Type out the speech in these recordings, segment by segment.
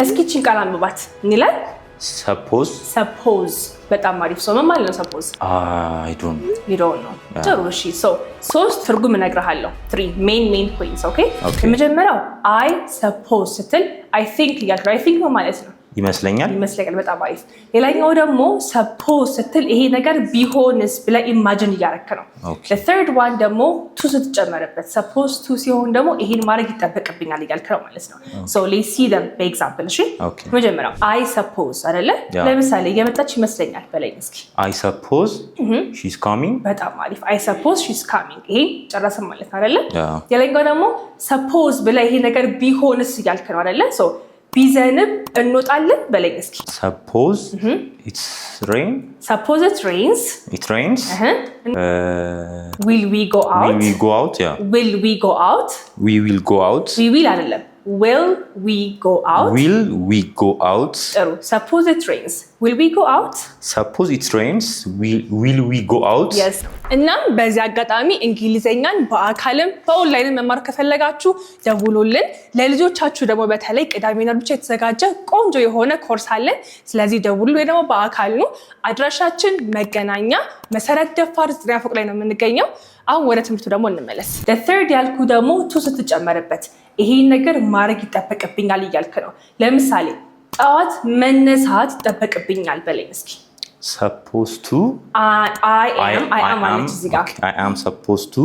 እስኪ እቺን ቃል አንብባት እንላለን። suppose በጣም አሪፍ ሰው ምን ማለት ነው suppose? I don't know ጥሩ እሺ ሶስት ትርጉም እነግርሃለሁ 3 main points okay የመጀመሪያው I suppose ስትል I think እያልክ I think ማለት ነው ይመስለኛል በጣም አሪፍ ሌላኛው ደግሞ suppose ስትል ይሄ ነገር ቢሆንስ ብለ ኢማጂን እያረክ ነው the third one ደግሞ to ስትጨመርበት suppose to ሲሆን ደግሞ ይሄን ማድረግ ይጠበቅብኛል እያልክ ነው ማለት ነው so let's see them by example እሺ መጀመሪያው I suppose አይደለ ለምሳሌ እየመጣች ይመስለኛል በለኝ እስኪ I suppose she's coming በጣም አሪፍ I suppose she's coming ይሄ ጨረስን ማለት ነው አይደለ ሌላኛው ደግሞ suppose ብለ ይሄ ነገር ቢሆንስ እያልክ ነው አይደለ so ቢዘንብ እንወጣለን በለኝ እስኪ suppose it's rain suppose it rains will we go out will we go out we will go out we will አይደለም will we go out ጥሩ suppose it rains will we go out suppose it rains will we go out yes እናም በዚህ አጋጣሚ እንግሊዘኛን በአካልም በኦንላይን መማር ከፈለጋችሁ ደውሉልን ለልጆቻችሁ ደግሞ በተለይ ቅዳሜና ብቻ የተዘጋጀ ቆንጆ የሆነ ኮርስ አለ ስለዚህ ደውሉ ወይ ደግሞ በአካል ነው አድራሻችን መገናኛ መሰረት ደፋር ዝሪያ ፎቅ ላይ ነው የምንገኘው አሁን ወደ ትምህርቱ ደግሞ እንመለስ the third ያልኩ ደግሞ to ስትጨመርበት ይሄን ነገር ማድረግ ይጠበቅብኛል እያልክ ነው ለምሳሌ ጠዋት መነሳት ይጠበቅብኛል በለኝ እስኪ supposed to I am ማለት እዚህ ጋር I am supposed to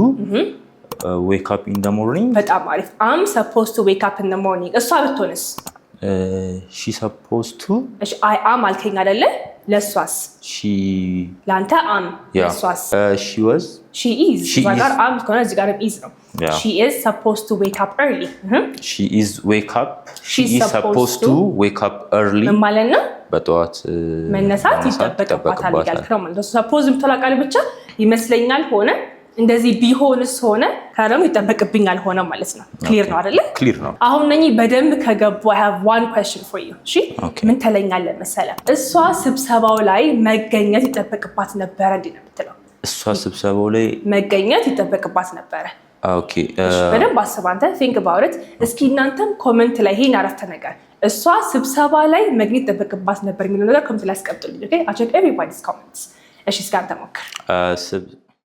wake up in the morning በጣም አሪፍ I'm supposed to wake up in the morning እሷ ብትሆንስ she supposed to እሺ I am አልከኝ አይደለ ለሷስ she ላንተ am ለሷስ she is እዛ ጋር am ከሆነ እዚህ ጋርም is ነው she is supposed to wake up early she is supposed to wake up early ምን ማለት ነው በጠዋት መነሳት ይጠበቅባታል እያልክ ነው ማለት ነው suppose ምትላቃል ብቻ ይመስለኛል ሆነ እንደዚህ ቢሆንስ ሆነ ካለም ይጠበቅብኛል ሆነ ማለት ነው ክሊር ነው አይደለ ክሊር ነው አሁን ነኝ በደንብ ከገቡ I have one question for you እሺ ምን ተለኛለህ መሰለ እሷ ስብሰባው ላይ መገኘት ይጠበቅባት ነበር እንዴ ነው የምትለው እሷ ስብሰባው ላይ መገኘት ይጠበቅባት ነበር ኦኬ በደንብ አስብ አንተ think about it እስኪ እናንተም ኮሜንት ላይ ይሄን አረፍተ ነገር እሷ ስብሰባ ላይ መገኘት ይጠበቅባት ነበር የሚለው ነገር ኮሜንት ላይ አስቀምጡልኝ okay I check everybody's comments እሺ እስኪ አንተ ሞክር